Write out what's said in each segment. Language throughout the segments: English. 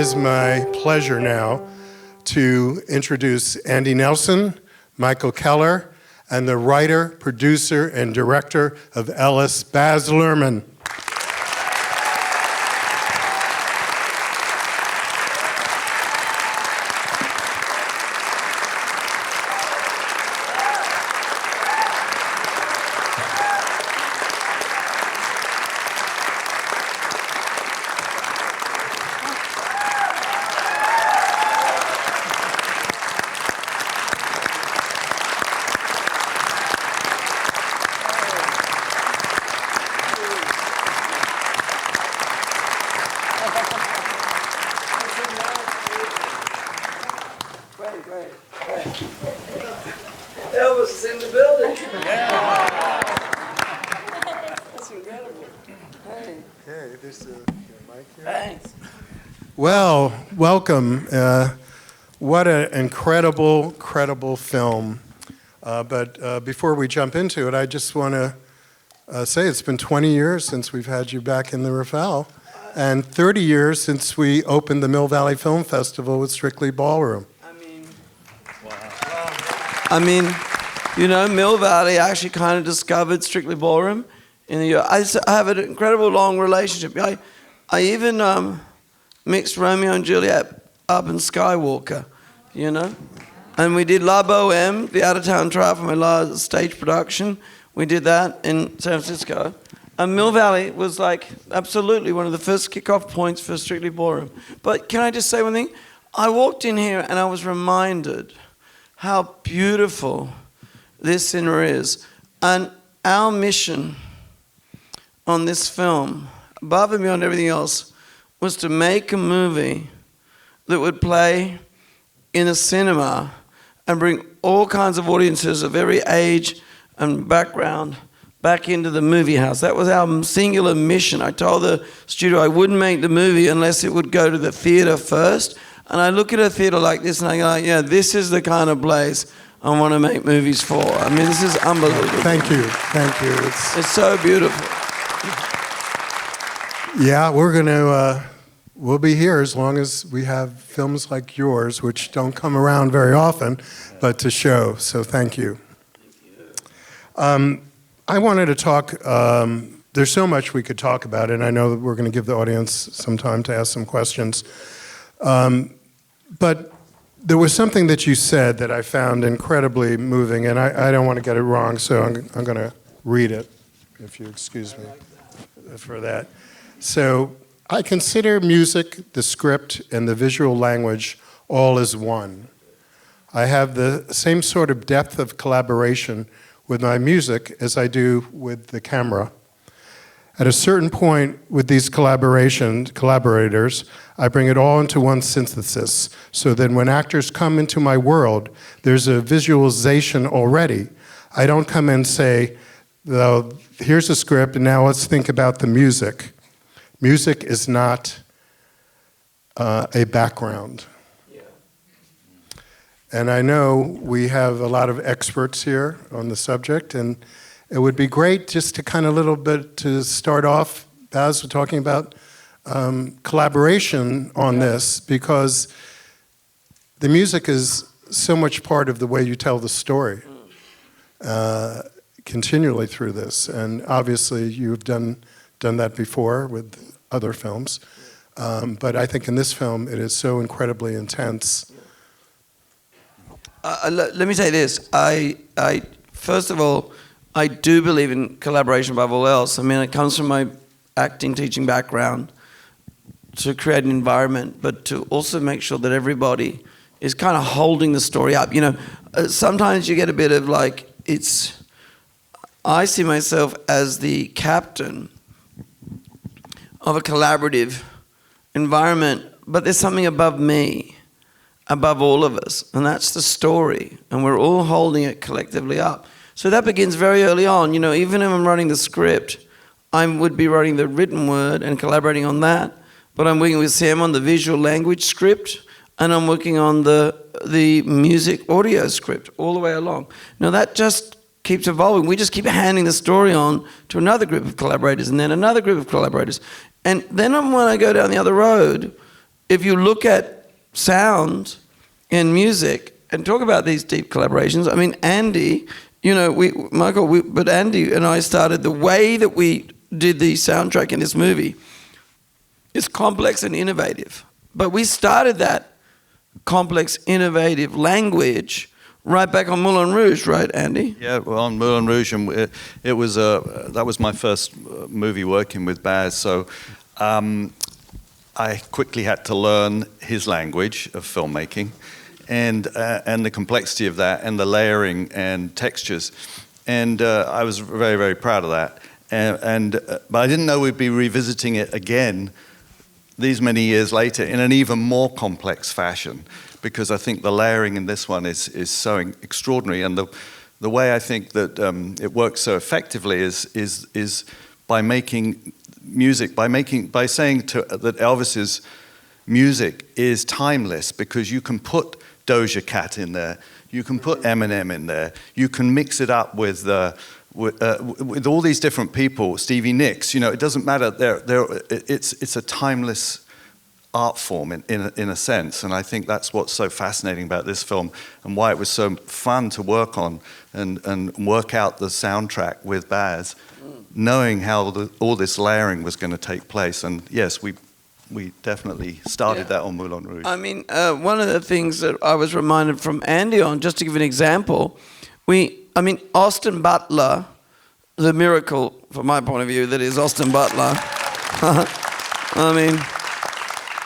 is my pleasure now to introduce Andy Nelson, Michael Keller, and the writer, producer, and director of ELVIS, Baz Luhrmann. Elvis is in the building. Yeah. That's incredible. Hey. Okay, this is Mike here. Thanks. Well, welcome. What an incredible film. But before we jump into it, I just want to say it's been 20 years since we've had you back in the Rafale, and 30 years since we opened the Mill Valley Film Festival with Strictly Ballroom. I mean, you know, Mill Valley actually kind of discovered Strictly Ballroom in the year. I have an incredible long relationship. I even mixed Romeo and Juliet up in Skywalker, you know? And we did La Boheme, the out-of-town trial for my last stage production. We did that in San Francisco. And Mill Valley was like absolutely one of the first kickoff points for Strictly Ballroom. But can I just say one thing? I walked in here and I was reminded how beautiful this scenery is. And our mission on this film, above and beyond everything else, was to make a movie that would play in a cinema and bring all kinds of audiences of every age and background back into the movie house. That was our singular mission. I told the studio I wouldn't make the movie unless it would go to the theater first. And I look at a theater like this and I go, yeah, this is the kind of place I want to make movies for. I mean, this is unbelievable. Thank you. It's so beautiful. Yeah, we'll be here as long as we have films like yours, which don't come around very often, but to show, so thank you. I wanted to talk, there's so much we could talk about, and I know that we're going to give the audience some time to ask some questions. But there was something that you said that I found incredibly moving, and I don't want to get it wrong, so I'm going to read it, if you excuse me for that. So, I consider music, the script, and the visual language all as one. I have the same sort of depth of collaboration with my music as I do with the camera. At a certain point with these collaborators, I bring it all into one synthesis, so that when actors come into my world, there's a visualization already. I don't come in and say, well, here's a script, and now let's think about the music. Music is not a background. Yeah. And I know we have a lot of experts here on the subject, and it would be great just to kind of little bit to start off, Baz, we're talking about collaboration on this, because the music is so much part of the way you tell the story continually through this. And obviously you've done that before with other films. But I think in this film it is so incredibly intense. Let me say this. First of all, I do believe in collaboration above all else. I mean, it comes from my acting, teaching background to create an environment, but to also make sure that everybody is kind of holding the story up. You know, sometimes you get a bit of like, I see myself as the captain of a collaborative environment, but there's something above me, above all of us, and that's the story, and we're all holding it collectively up. So that begins very early on. You know, even if I'm writing the script, I would be writing the written word and collaborating on that, but I'm working with Sam on the visual language script, and I'm working on the music audio script all the way along. Now that just keeps evolving. We just keep handing the story on to another group of collaborators, and then another group of collaborators. And then when I go down the other road, if you look at sound and music and talk about these deep collaborations, I mean, Andy, you know, but Andy and I started the way that we did the soundtrack in this movie is complex and innovative. But we started that complex, innovative language right back on Moulin Rouge, right, Andy? Yeah, well, on Moulin Rouge, and it was that was my first movie working with Baz. So I quickly had to learn his language of filmmaking, and the complexity of that, and the layering and textures, and I was very, very proud of that. But I didn't know we'd be revisiting it again these many years later in an even more complex fashion, because I think the layering in this one is so extraordinary, and the way I think that it works so effectively is by making music, by saying that Elvis's music is timeless, because you can put Doja Cat in there, you can put Eminem in there, you can mix it up with all these different people, Stevie Nicks. You know, it doesn't matter. It's a timeless art form in a sense, and I think that's what's so fascinating about this film, and why it was so fun to work on and work out the soundtrack with Baz, knowing how all this layering was going to take place. And yes, we definitely started that on Moulin Rouge. I mean, one of the things that I was reminded from Andy on, just to give an example, Austin Butler, the miracle, from my point of view, that is Austin Butler. I mean,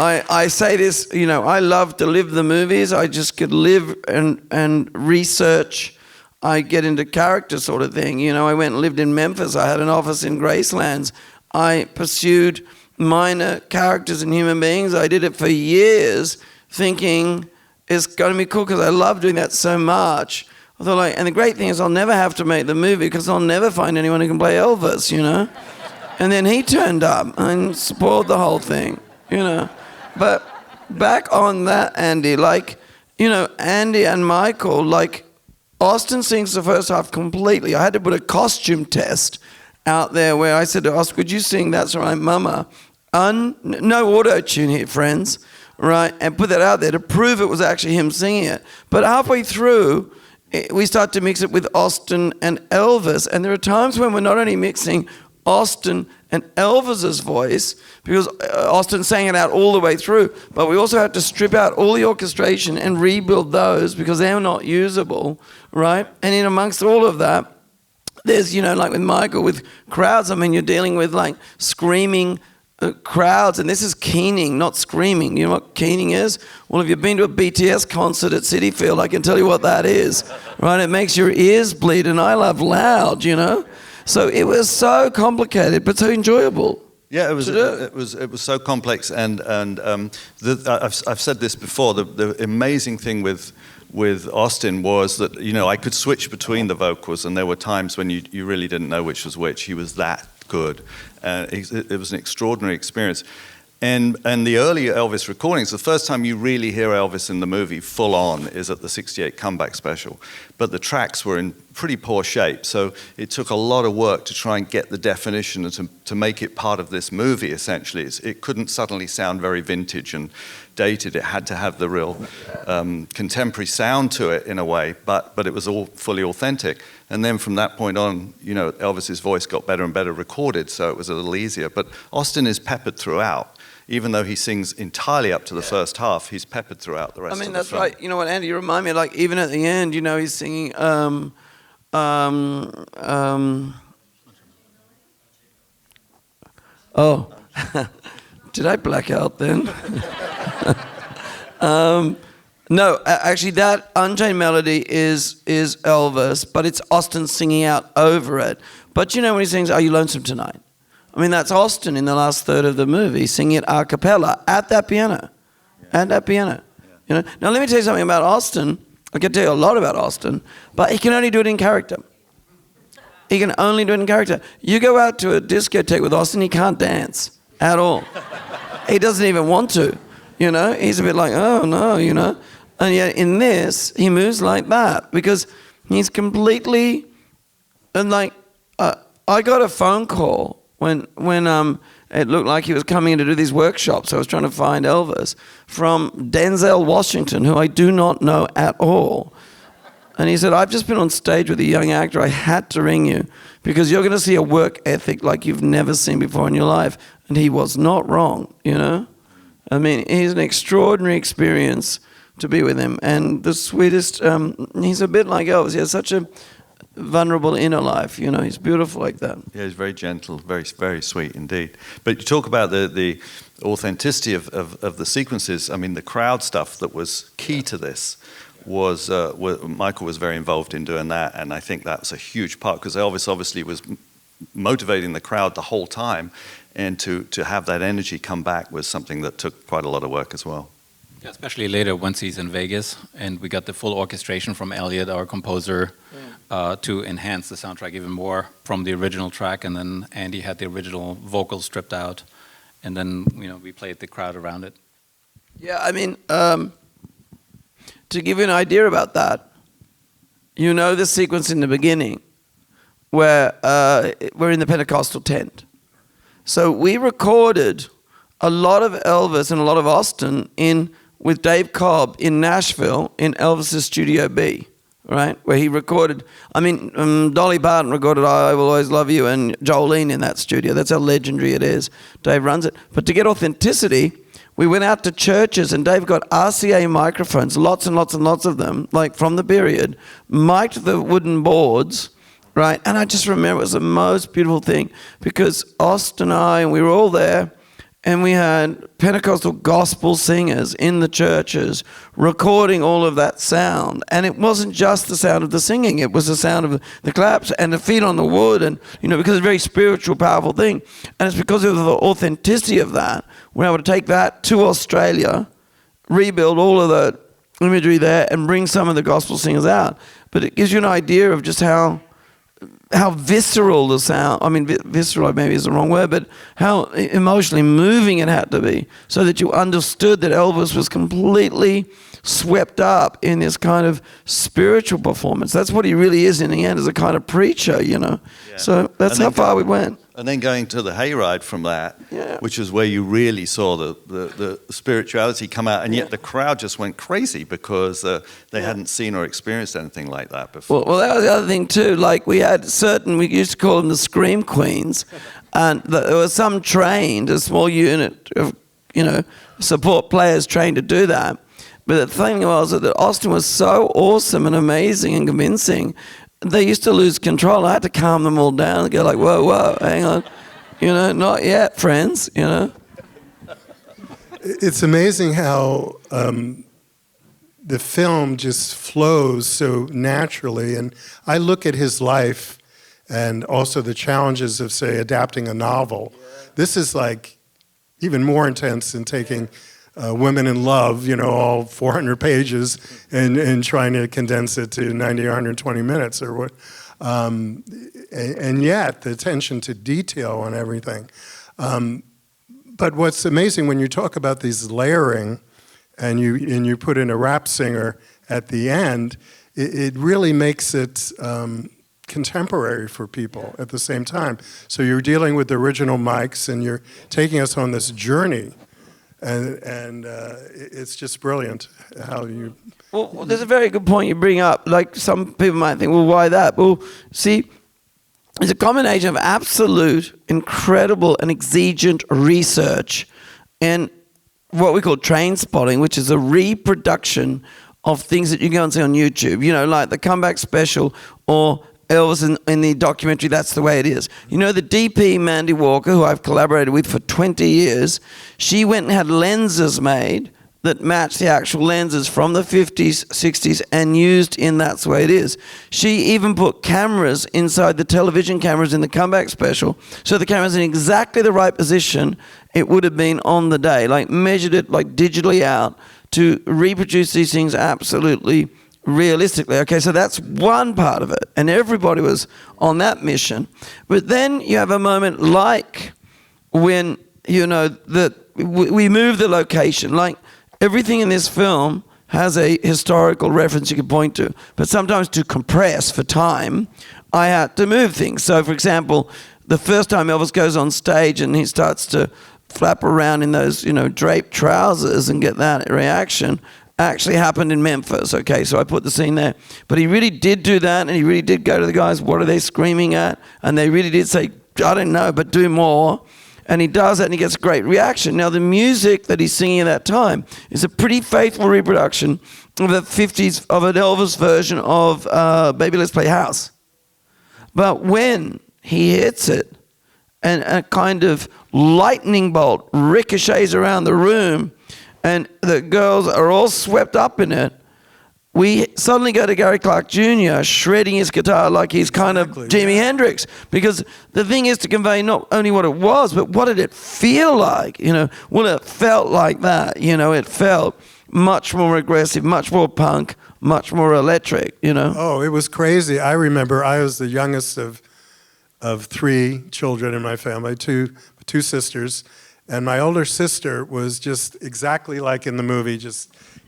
I say this, you know, I love to live the movies. I just could live and research. I get into character sort of thing. You know, I went and lived in Memphis. I had an office in Gracelands. I pursued minor characters and human beings. I did it for years, thinking it's going to be cool because I love doing that so much. I thought, and the great thing is I'll never have to make the movie because I'll never find anyone who can play Elvis, you know. And then he turned up and spoiled the whole thing, you know. But back on that, Andy, Andy and Michael, Austin sings the first half completely. I had to put a costume test out there where I said to Austin, could you sing That's Right Mama? No auto-tune here, friends, right? And put that out there to prove it was actually him singing it. But halfway through, we start to mix it with Austin and Elvis. And there are times when we're not only mixing Austin and Elvis's voice, because Austin sang it out all the way through, but we also had to strip out all the orchestration and rebuild those because they're not usable, right? And in amongst all of that, there's, like with Michael, with crowds, you're dealing with screaming crowds, and this is keening, not screaming. You know what keening is? Well, if you've been to a BTS concert at Citi Field, I can tell you what that is, right? It makes your ears bleed, and I love loud, So it was so complicated, but so enjoyable. Yeah, it was so complex, and I've said this before. The amazing thing with Austin was that I could switch between the vocals, and there were times when you really didn't know which was which. He was that good, and it was an extraordinary experience. And the early Elvis recordings, the first time you really hear Elvis in the movie full on is at the '68 comeback special. But the tracks were in pretty poor shape, so it took a lot of work to try and get the definition and to make it part of this movie, essentially. It couldn't suddenly sound very vintage and dated. It had to have the real contemporary sound to it in a way, but it was all fully authentic. And then from that point on, Elvis's voice got better and better recorded, so it was a little easier. But Austin is peppered throughout. Even though he sings entirely up to the first half, he's peppered throughout the rest of the film. That's right. You know what, Andy, you remind me, even at the end, he's singing, oh, did I black out then? No, actually that Unchained Melody is Elvis, but it's Austin singing out over it. But when he sings, Are You Lonesome Tonight? That's Austin in the last third of the movie singing it a cappella at that piano. Yeah. At that piano. Yeah. Now let me tell you something about Austin. I can tell you a lot about Austin, but he can only do it in character. He can only do it in character. You go out to a discotheque with Austin, he can't dance at all. He doesn't even want to. He's a bit like, oh no, And yet in this, he moves like that because he's completely, and I got a phone call when it looked like he was coming in to do these workshops. I was trying to find Elvis from Denzel Washington, who I do not know at all. And he said, I've just been on stage with a young actor. I had to ring you because you're going to see a work ethic like you've never seen before in your life. And he was not wrong, you know? I mean, he's an extraordinary experience to be with him. And the sweetest, he's a bit like Elvis. He has such a vulnerable inner life, you know? He's beautiful like that. Yeah, he's very gentle, very, very sweet indeed. But you talk about the authenticity of the sequences. I mean, the crowd stuff that was key to this was Michael was very involved in doing that, and I think that was a huge part because Elvis obviously was motivating the crowd the whole time, and to have that energy come back was something that took quite a lot of work as well. Yeah, especially later once he's in Vegas and we got the full orchestration from Elliot, our composer, to enhance the soundtrack even more from the original track, and then Andy had the original vocals stripped out, and then we played the crowd around it. Yeah, I mean, to give you an idea about that, the sequence in the beginning where we're in the Pentecostal tent. So we recorded a lot of Elvis and a lot of Austin with Dave Cobb in Nashville in Elvis's Studio B, right? Where he recorded, Dolly Parton recorded I Will Always Love You and Jolene in that studio. That's how legendary it is. Dave runs it. But to get authenticity, we went out to churches and Dave got RCA microphones, lots and lots and lots of them, like from the period, mic'd the wooden boards, right? And I just remember it was the most beautiful thing because Austin and we were all there and we had Pentecostal gospel singers in the churches recording all of that sound. And it wasn't just the sound of the singing, it was the sound of the claps and the feet on the wood and, because it's a very spiritual, powerful thing. And it's because of the authenticity of that, we're able to take that to Australia, rebuild all of the imagery there and bring some of the gospel singers out. But it gives you an idea of just how visceral the sound, visceral maybe is the wrong word, but how emotionally moving it had to be so that you understood that Elvis was completely swept up in this kind of spiritual performance. That's what he really is in the end, as a kind of preacher, Yeah. So that's how far we went. And then going to the hayride from that, which is where you really saw the spirituality come out, and yet the crowd just went crazy because they hadn't seen or experienced anything like that before. Well, that was the other thing too. Like we used to call them the Scream Queens, and there was some trained, a small unit of, support players trained to do that. But the thing was that Austin was so awesome and amazing and convincing, they used to lose control. I had to calm them all down and go like, whoa, hang on. Not yet, friends, It's amazing how the film just flows so naturally. And I look at his life and also the challenges of, say, adapting a novel. This is like even more intense than taking Women in Love, all 400 pages and trying to condense it to 90 or 120 minutes or what. And yet, the attention to detail and everything. But what's amazing when you talk about these layering and you put in a rap singer at the end, it really makes it contemporary for people at the same time. So you're dealing with the original mics and you're taking us on this journey. And it's just brilliant how you... Well, there's a very good point you bring up. Like some people might think, well, why that? Well, see, it's a combination of absolute, incredible and exigent research and what we call train spotting, which is a reproduction of things that you go and see on YouTube, like the Comeback Special or Elvis in the documentary, That's the Way It Is. The DP, Mandy Walker, who I've collaborated with for 20 years, she went and had lenses made that matched the actual lenses from the 50s, 60s, and used in That's the Way It Is. She even put cameras inside the television cameras in the Comeback Special, so the camera's in exactly the right position it would have been on the day, like measured it like digitally out to reproduce these things absolutely realistically. Okay, so that's one part of it, and everybody was on that mission. But then you have a moment like when, that we move the location. Like everything in this film has a historical reference you can point to, but sometimes to compress for time, I had to move things. So, for example, the first time Elvis goes on stage and he starts to flap around in those, draped trousers and get that reaction, actually happened in Memphis. Okay, so I put the scene there. But he really did do that, and he really did go to the guys, what are they screaming at? And they really did say, I don't know, but do more. And he does that, and he gets a great reaction. Now, the music that he's singing at that time is a pretty faithful reproduction of the 50s, of an Elvis version of Baby Let's Play House. But when he hits it, and a kind of lightning bolt ricochets around the room, and the girls are all swept up in it, we suddenly go to Gary Clark Jr. shredding his guitar like he's kind of Jimi Hendrix. Because the thing is to convey not only what it was, but what did it feel like? Well, it felt like that. It felt much more aggressive, much more punk, much more electric, Oh, it was crazy. I remember I was the youngest of 3 children in my family, two sisters. And my older sister was just exactly like in the movie,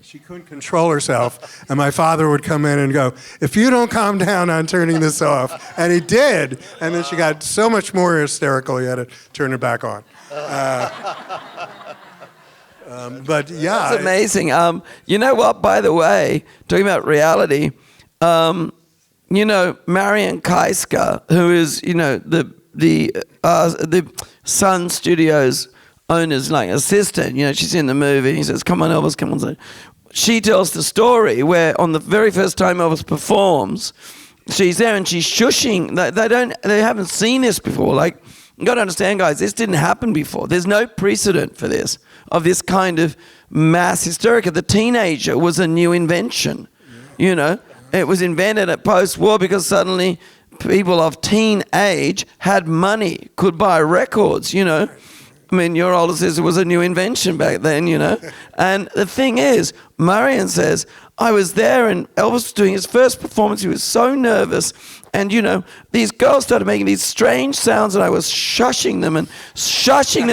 she couldn't control herself. And my father would come in and go, if you don't calm down on turning this off. And he did. And then she got so much more hysterical, he had to turn it back on. But yeah. That's amazing. You know what, by the way, talking about reality, Marian Kaiska, who is, the Sun Studios owner's like assistant, she's in the movie. He says, come on, Elvis, come on. She tells the story where on the very first time Elvis performs, she's there and she's shushing. They haven't seen this before. Like, you got to understand, guys, this didn't happen before. There's no precedent for this, of this kind of mass hysteria. The teenager was a new invention, It was invented at post-war because suddenly people of teen age had money, could buy records, I mean, your older sister was a new invention back then, And the thing is, Marian says, I was there and Elvis was doing his first performance. He was so nervous. And, these girls started making these strange sounds and I was shushing them.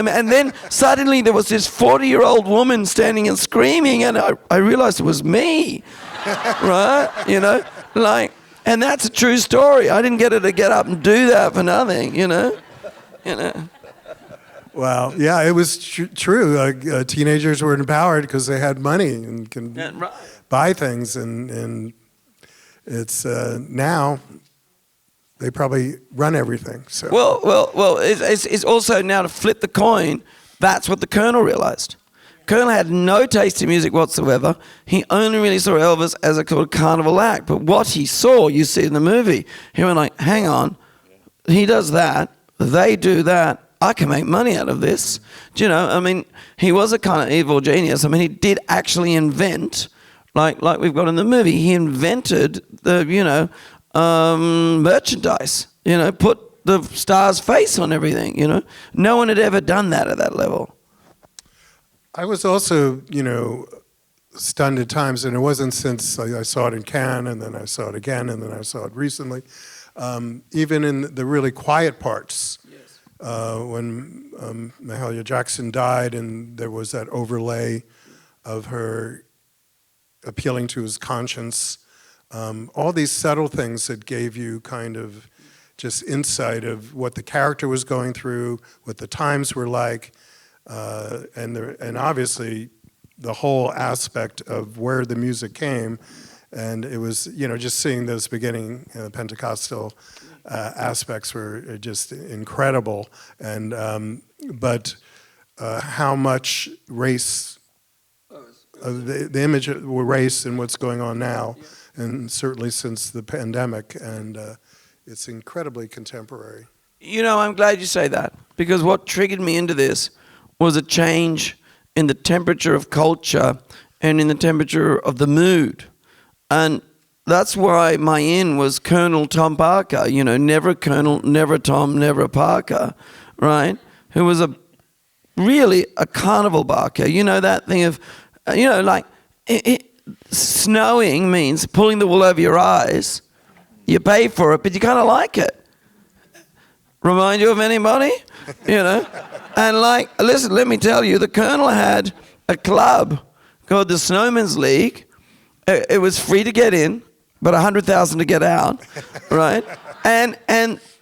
And then suddenly there was this 40-year-old woman standing and screaming. And I realized it was me, right? And that's a true story. I didn't get her to get up and do that for nothing, Well, yeah, it was true. Teenagers were empowered because they had money and can buy things, and it's now they probably run everything. So well, it's also now to flip the coin. That's what the Colonel realized. Colonel had no taste in music whatsoever. He only really saw Elvis as a sort of carnival act. But what he saw, you see in the movie, he went like, hang on, he does that, they do that. I can make money out of this. Do you know? I mean, he was a kind of evil genius. I mean, he did actually invent, like we've got in the movie, he invented the, merchandise, put the star's face on everything, No one had ever done that at that level. I was also, stunned at times, and it wasn't since I saw it in Cannes, and then I saw it again, and then I saw it recently, even in the really quiet parts. When Mahalia Jackson died and there was that overlay of her appealing to his conscience, all these subtle things that gave you kind of just insight of what the character was going through, what the times were like, and obviously the whole aspect of where the music came. And it was, just seeing those beginning Pentecostal aspects were just incredible, and but how much race, the image of race and what's going on now, and certainly since the pandemic, and it's incredibly contemporary. I'm glad you say that, because what triggered me into this was a change in the temperature of culture and in the temperature of the mood, and that's why my in was Colonel Tom Parker, never Colonel, never Tom, never Parker, right? Who was really a carnival barker. That thing of, snowing means pulling the wool over your eyes. You pay for it, but you kind of like it. Remind you of anybody? And listen, let me tell you, the Colonel had a club called the Snowman's League. It was free to get in, but $100,000 to get out, right? And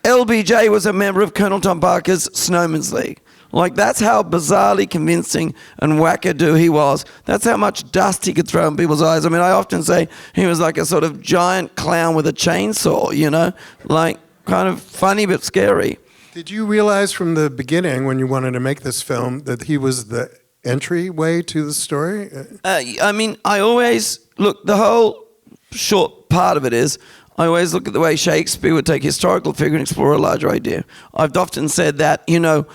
LBJ was a member of Colonel Tom Parker's Snowman's League. Like, that's how bizarrely convincing and wackadoo he was. That's how much dust he could throw in people's eyes. I mean, I often say he was like a sort of giant clown with a chainsaw, you know? Like, kind of funny but scary. Did you realize from the beginning when you wanted to make this film that he was the entryway to the story? I mean, I always, look, the whole short part of it is, I always look at the way Shakespeare would take a historical figure and explore a larger idea. I've often said that, you know,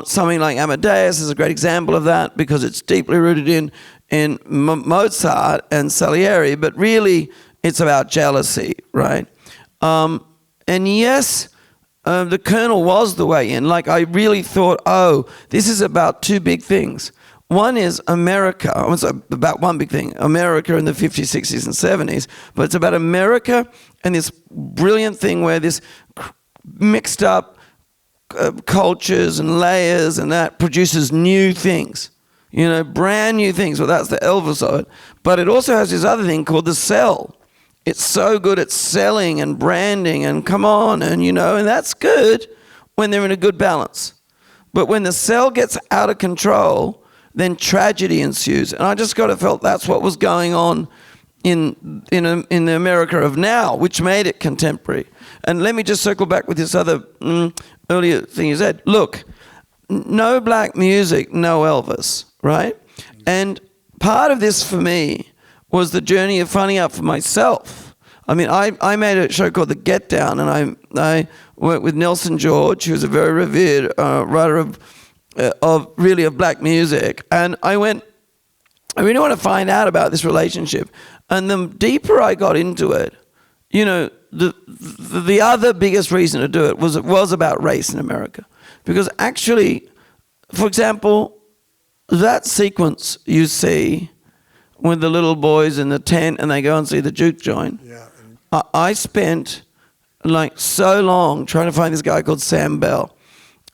something like Amadeus is a great example of that because it's deeply rooted in Mozart and Salieri, but really it's about jealousy, right? And yes, the Colonel was the way in. Like, I really thought, oh, this is about two big things. One is America. It's about one big thing, America in the 50s, 60s, and 70s. But it's about America and this brilliant thing where this mixed up cultures and layers and that produces new things. You know, brand new things. Well, that's the Elvis of it. But it also has this other thing called the sell. It's so good at selling and branding and come on and, you know, and that's good when they're in a good balance. But when the sell gets out of control, then tragedy ensues. And I just got to felt that's what was going on in the America of now, which made it contemporary. And let me just circle back with this other earlier thing you said. Look, no black music, no Elvis, right? And part of this for me was the journey of finding out for myself. I mean, I made a show called The Get Down, and I worked with Nelson George, who's a very revered writer of black music. And I really want to find out about this relationship. And the deeper I got into it, you know, the other biggest reason to do it was about race in America. Because actually, for example, that sequence you see with the little boys in the tent and they go and see the juke joint. Yeah. I spent like so long trying to find this guy called Sam Bell.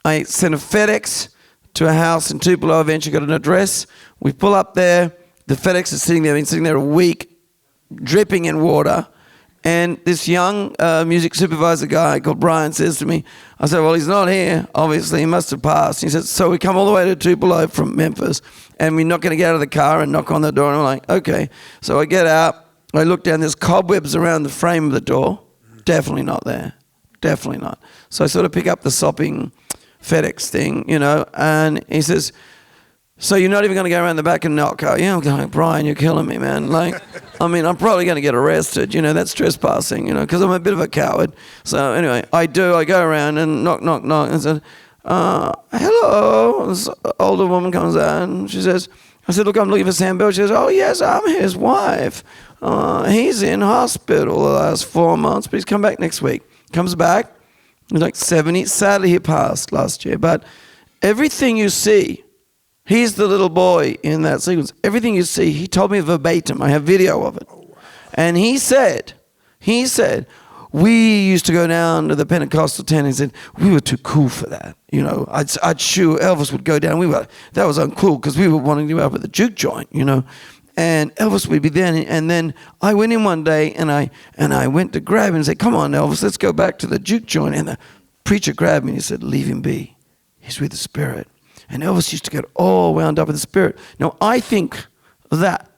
I sent a FedEx to a house in Tupelo, eventually got an address. We pull up there, the FedEx is sitting there, been sitting there a week, dripping in water. And this young music supervisor guy called Brian says to me, I said, well, he's not here. Obviously, he must have passed. He said, so we come all the way to Tupelo from Memphis, and we're not going to get out of the car and knock on the door. And I'm like, okay. So I get out. I look down. There's cobwebs around the frame of the door. Definitely not there. Definitely not. So I sort of pick up the sopping FedEx thing, you know, and he says, so you're not even going to go around the back and knock? Yeah, I'm going, Brian, you're killing me, man. Like, I mean, I'm probably going to get arrested, you know, that's trespassing, you know, because I'm a bit of a coward. So anyway, I go around and knock, knock, knock, and said, hello. This older woman comes out and she says, I said, look, I'm looking for Sam Bell. She says, oh, yes, I'm his wife. He's in hospital the last 4 months, but he's come back next week. Comes back, he's like 70. Sadly, he passed last year. But everything you see, he's the little boy in that sequence. Everything you see, he told me verbatim. I have video of it. And he said, we used to go down to the Pentecostal tent, and he said, we were too cool for that. You know, I'd shoot, Elvis would go down. That was uncool because we were wanting to go up at the juke joint, you know. And Elvis would be there. And then I went in one day, and I went to grab him and say, come on, Elvis, let's go back to the juke joint. And the preacher grabbed me and he said, leave him be. He's with the Spirit. And Elvis used to get all wound up with the Spirit. Now, I think that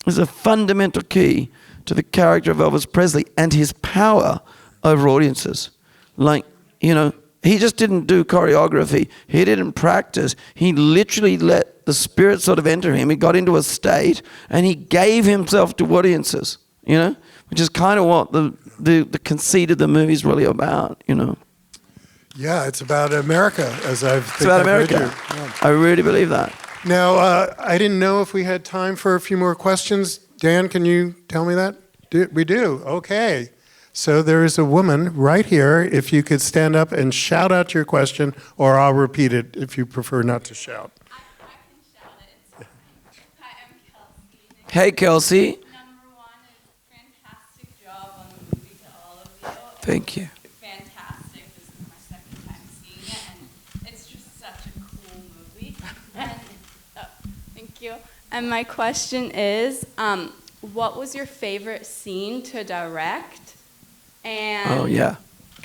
is a fundamental key to the character of Elvis Presley and his power over audiences. Like, you know, he just didn't do choreography. He didn't practice. He literally let the Spirit sort of enter him. He got into a state and he gave himself to audiences, you know, which is kind of what the conceit of the movie is really about, you know. Yeah, it's about America, as It's about America. Yeah. I really believe that. Now, I didn't know if we had time for a few more questions. Dan, can you tell me that? We do. Okay. So there is a woman right here. If you could stand up and shout out your question, or I'll repeat it if you prefer not to shout. I can shout it. Hi, I'm Kelsey. Hey, Kelsey. Number one is fantastic job on the movie to all of you. Thank you. Fantastic. This is my second time seeing it, and it's just such a cool movie. And thank you. And my question is, what was your favorite scene to direct? And Oh, yeah.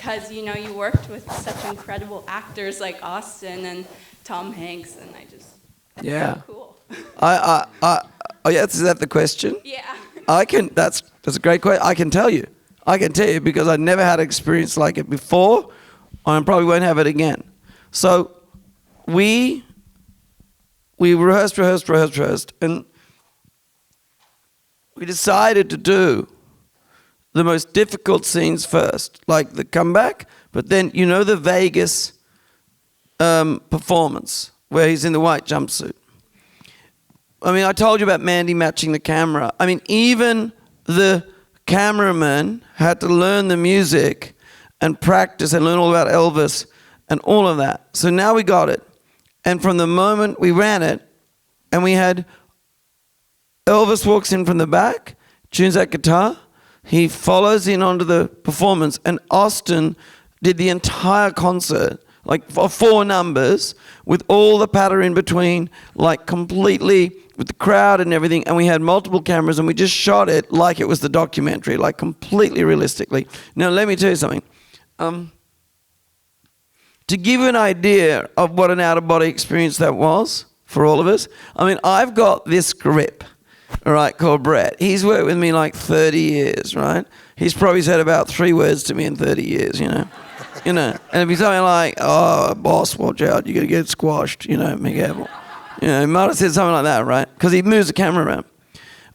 because, you know, you worked with such incredible actors like Austin and Tom Hanks, and it's Yeah. so cool. Oh, yes, is that the question? Yeah. That's a great question. I can tell you because I never had an experience like it before, and I probably won't have it again. So we rehearsed, and we decided to do the most difficult scenes first, like the comeback, but then, you know, the Vegas performance where he's in the white jumpsuit. I mean, I told you about Mandy matching the camera. I mean, even the cameraman had to learn the music and practice and learn all about Elvis and all of that. So now we got it. And from the moment we ran it, and we had Elvis walks in from the back, tunes that guitar, he follows in onto the performance, and Austin did the entire concert, like 4 numbers, with all the patter in between, like completely with the crowd and everything, and we had multiple cameras, and we just shot it like it was the documentary, like completely realistically. Now, let me tell you something. To give you an idea of what an out-of-body experience that was for all of us, I mean, I've got this grip, all right, called Brett. He's worked with me like 30 years, right? He's probably said about 3 words to me in 30 years, you know? You know, and if he's something like, "Oh, boss, watch out, you're going to get squashed, you know, be careful." You know, he might have said something like that, right? Because he moves the camera around.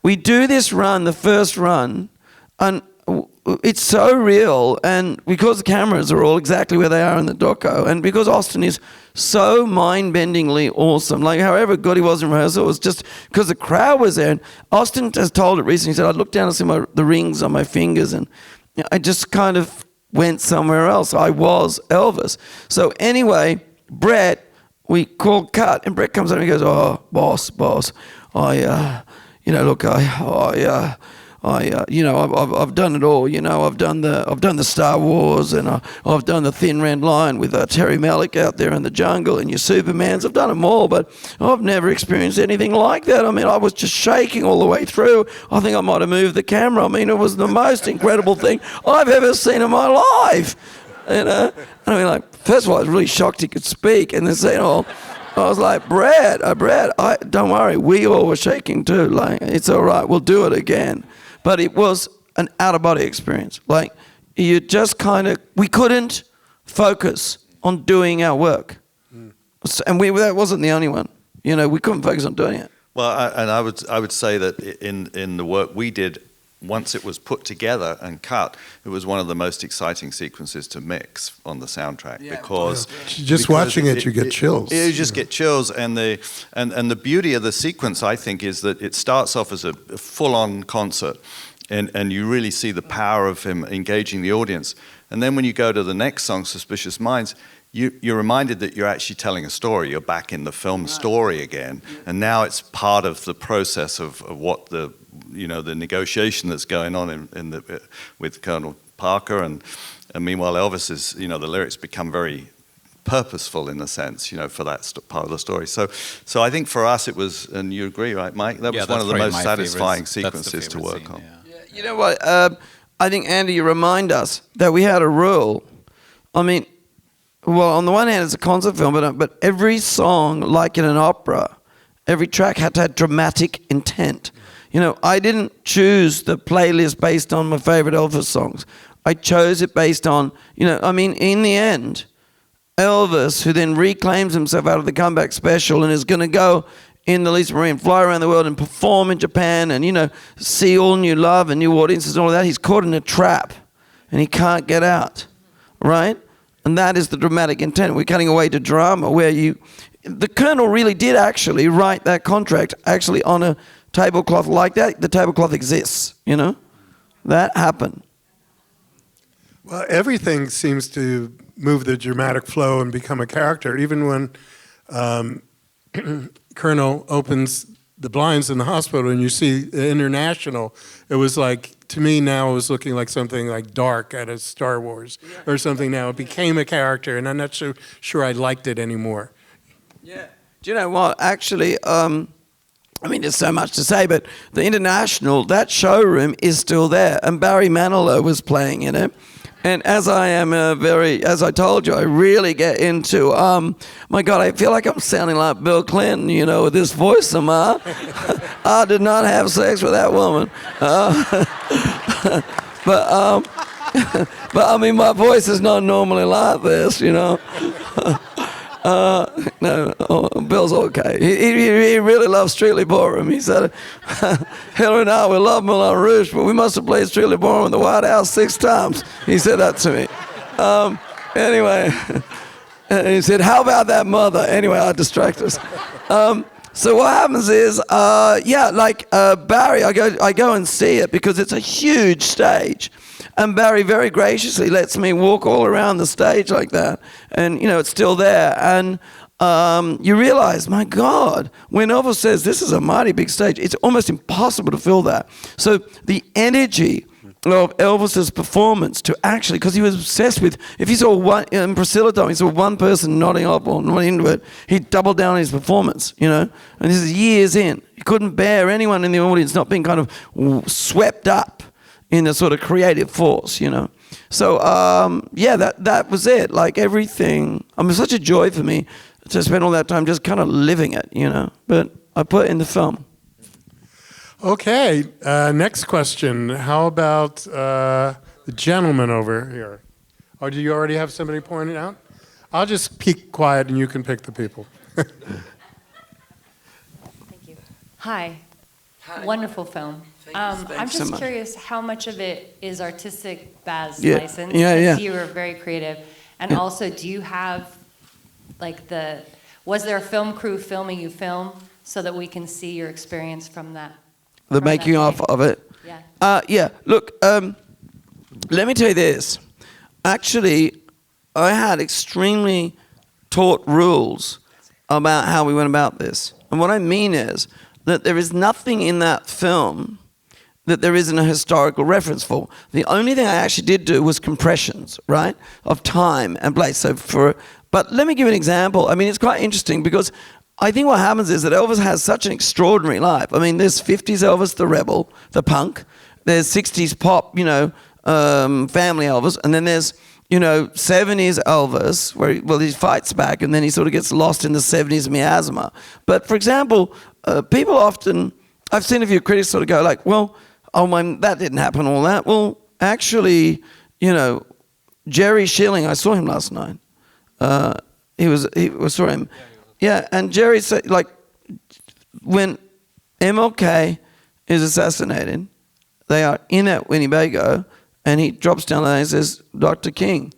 We do this run, the first run, and it's so real, and because the cameras are all exactly where they are in the doco, and because Austin is so mind-bendingly awesome, like however good he was in rehearsal, it was just because the crowd was there. And Austin has told it recently, he said, I'd look down and see the rings on my fingers, and I just kind of went somewhere else. I was Elvis. So anyway, Brett, we called cut, and Brett comes up and he goes, "Oh, boss, I've done it all. You know, I've done the Star Wars, and I've done the Thin Red Line with Terry Malick out there in the jungle, and your Supermans. I've done them all, but I've never experienced anything like that. I mean, I was just shaking all the way through. I think I might have moved the camera. I mean, it was the most incredible thing I've ever seen in my life. You know, and I mean, like, first of all, I was really shocked he could speak, and then saying, "Oh." I was like, Brad, don't worry, we all were shaking too. Like, it's all right, we'll do it again. But it was an out-of-body experience. Like, you just we couldn't focus on doing our work. And that wasn't the only one. You know, we couldn't focus on doing it. Well, I would say that in the work we did, once it was put together and cut, it was one of the most exciting sequences to mix on the soundtrack because watching it, you get chills. You just get chills, and the beauty of the sequence, I think, is that it starts off as a full-on concert, and you really see the power of him engaging the audience. And then when you go to the next song, Suspicious Minds, you're reminded that you're actually telling a story. You're back in the film story again, and now it's part of the process of what the negotiation that's going on with Colonel Parker, and meanwhile Elvis is, the lyrics become very purposeful in a sense, for that part of the story. So I think for us it was, and you agree, right, Mike? That was one of the most satisfying sequences to work on. Yeah. You know what? I think, Andy, you remind us that we had a rule. I mean, well, on the one hand, it's a concert film, but every song, like in an opera, every track had to have dramatic intent. You know, I didn't choose the playlist based on my favorite Elvis songs. I chose it based on, in the end, Elvis, who then reclaims himself out of the comeback special and is going to go in the Lisa Marie and fly around the world and perform in Japan and, see all new love and new audiences and all of that. He's caught in a trap and he can't get out, right? And that is the dramatic intent. We're cutting away to drama where the Colonel really did actually write that contract actually on a tablecloth like that. The tablecloth exists, That happened. Well, everything seems to move the dramatic flow and become a character. Even when Colonel opens the blinds in the hospital and you see the International, it was like, to me now, it was looking like something like dark out of Star Wars or something now. It became a character, and I'm not sure I liked it anymore. Yeah. Do you know what? Actually, there's so much to say, but the International, that showroom is still there, and Barry Manilow was playing in it. And as I am as I told you, I really get into, my God, I feel like I'm sounding like Bill Clinton, with this voice of mine. I did not have sex with that woman. But I mean, my voice is not normally like this, No, Bill's okay. He really loves Strictly Ballroom. He said, Hillary and I, we love Moulin Rouge, but we must have played Strictly Ballroom in the White House 6 times. He said that to me. Anyway, he said, how about that mother? Anyway, I distract us. So what happens is, Barry, I go and see it because it's a huge stage. And Barry very graciously lets me walk all around the stage like that. And, it's still there. And you realize, my God, when Elvis says this is a mighty big stage, it's almost impossible to fill that. So the energy of Elvis's performance to actually, because he was obsessed with, if he saw one, in Priscilla Dome, he saw one person nodding up or not into it, he'd double down on his performance, And this is years in. He couldn't bear anyone in the audience not being kind of swept up in a sort of creative force, So, that was it. Like everything, it was such a joy for me to spend all that time just kind of living it, But I put it in the film. Okay, next question. How about the gentleman over here? Or do you already have somebody pointed out? I'll just keep quiet and you can pick the people. Thank you. Hi. Wonderful film. I'm just curious how much of it is artistic Baz license? Yeah. You were very creative. And also, do you have, was there a film crew filming you film so that we can see your experience from that? The making of it? Yeah. Look, let me tell you this. Actually, I had extremely taut rules about how we went about this. And what I mean is that there is nothing in that film that there isn't a historical reference for. The only thing I actually did do was compressions, right, of time and place. But let me give you an example. I mean, it's quite interesting because I think what happens is that Elvis has such an extraordinary life. I mean, there's 50s Elvis, the rebel, the punk. There's 60s pop, family Elvis. And then there's, 70s Elvis, where he fights back and then he sort of gets lost in the 70s miasma. But, for example, people often, I've seen a few critics sort of go like, well, that didn't happen, all that. Well, actually, Jerry Schilling, I saw him last night. We saw him. Yeah, and Jerry said, when MLK is assassinated, they are in at Winnebago, and he drops down there and says, Dr. King.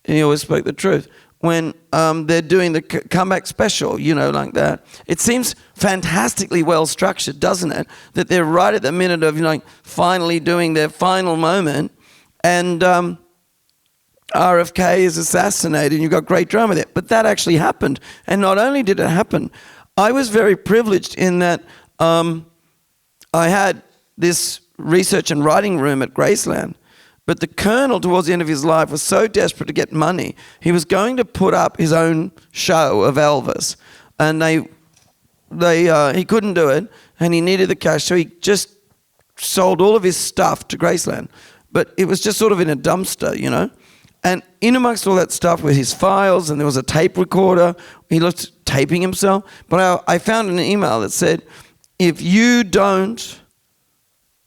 And he always spoke the truth. When they're doing the comeback special, like that, it seems fantastically well structured, doesn't it? That they're right at the minute of, finally doing their final moment, and RFK is assassinated, and you've got great drama there. But that actually happened. And not only did it happen, I was very privileged in that I had this research and writing room at Graceland. But the Colonel, towards the end of his life, was so desperate to get money, he was going to put up his own show of Elvis. And he couldn't do it, and he needed the cash, so he just sold all of his stuff to Graceland. But it was just sort of in a dumpster, And in amongst all that stuff were his files, and there was a tape recorder. He looked taping himself. But I found an email that said, if you don't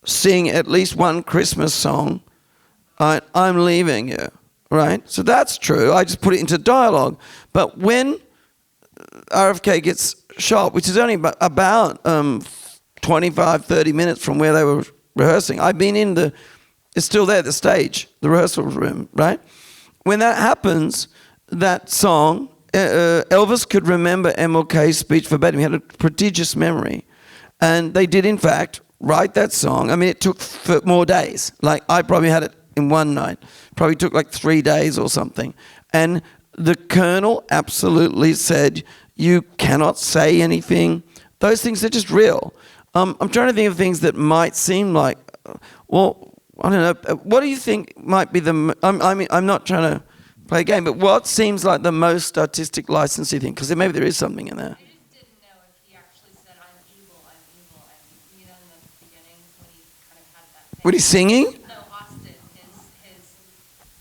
sing at least one Christmas song, I'm leaving you, right? So that's true. I just put it into dialogue. But when RFK gets shot, which is only about 25, 30 minutes from where they were rehearsing, I've been it's still there, the stage, the rehearsal room, right? When that happens, that song, Elvis could remember MLK's speech verbatim. He had a prodigious memory. And they did, in fact, write that song. I mean, it took more days. I probably had it in one night. Probably took 3 days or something. And the Colonel absolutely said, you cannot say anything. Those things are just real. I'm trying to think of things that might seem like, I don't know. What do you think might be I'm not trying to play a game, but what seems like the most artistic licensing thing? Because maybe there is something in there. I just didn't know if he actually said, I'm evil, and in the beginning when he kind of had that thing. When he's singing? No, Austin,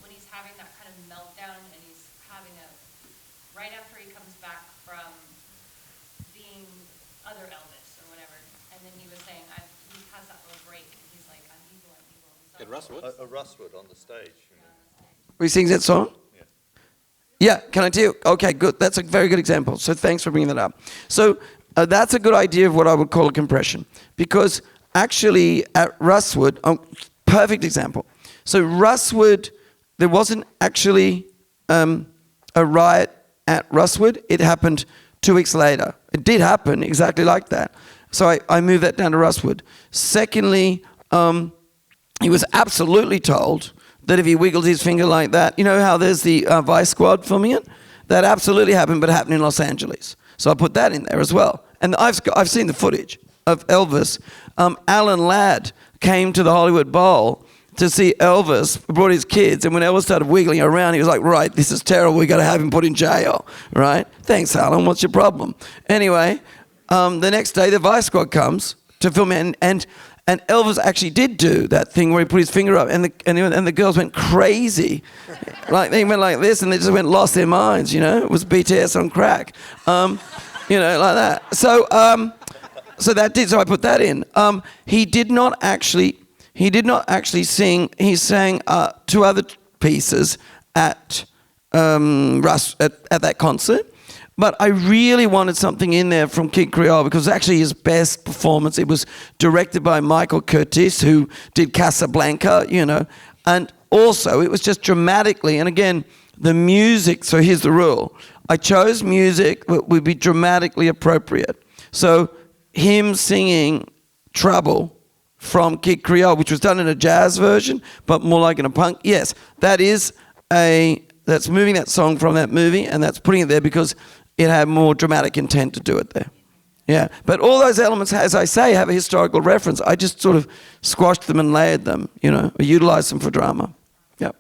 when he having that kind of meltdown, and he's having right after he comes back from being other Elvis or whatever, and then he was saying, he has that little break, and he's like, I'm evil, I'm evil. In Rustwood? Rustwood on the stage. He sings that song? Yeah, can I tell you? Okay, good. That's a very good example. So thanks for bringing that up. So that's a good idea of what I would call a compression. Because actually at Rustwood, perfect example. So Rustwood, there wasn't actually a riot at Rustwood. It happened 2 weeks later. It did happen exactly like that. So I moved that down to Rustwood. Secondly, he was absolutely told that if he wiggled his finger like that, you know how there's the Vice Squad filming it? That absolutely happened, but happened in Los Angeles. So I put that in there as well. And I've seen the footage of Elvis. Alan Ladd came to the Hollywood Bowl to see Elvis, brought his kids, and when Elvis started wiggling around, he was like, right, this is terrible, we got to have him put in jail, right? Thanks, Alan, what's your problem? Anyway, the next day, the Vice Squad comes to film it, and Elvis actually did do that thing where he put his finger up, and the girls went crazy. Like, they went like this, and they just lost their minds, you know? It was BTS on crack. You know, like that. So I put that in. He did not actually sing. He sang 2 other pieces at that concert. But I really wanted something in there from Kid Creole because it was actually his best performance. It was directed by Michael Curtiz, who did Casablanca, you know. And also, it was just dramatically, and again, the music, so here's the rule. I chose music that would be dramatically appropriate. So him singing Trouble from Kid Creole, which was done in a jazz version, but more like in a punk, yes, that's moving that song from that movie, and that's putting it there because it had more dramatic intent to do it there. Yeah, but all those elements, as I say, have a historical reference. I just sort of squashed them and layered them, you know, or utilized them for drama. Yep.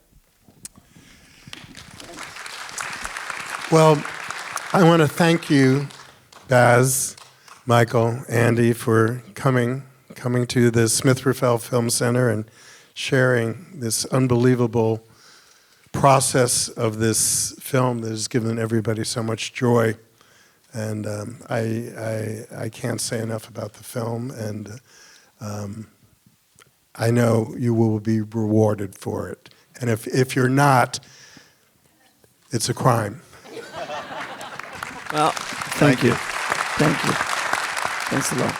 Well, I want to thank you, Baz, Michael, Andy, for coming to the Smith-Raphael Film Center and sharing this unbelievable process of this film that has given everybody so much joy. And I can't say enough about the film, and I know you will be rewarded for it. And if you're not, it's a crime. Well, thank you. Thank you. Thanks a lot.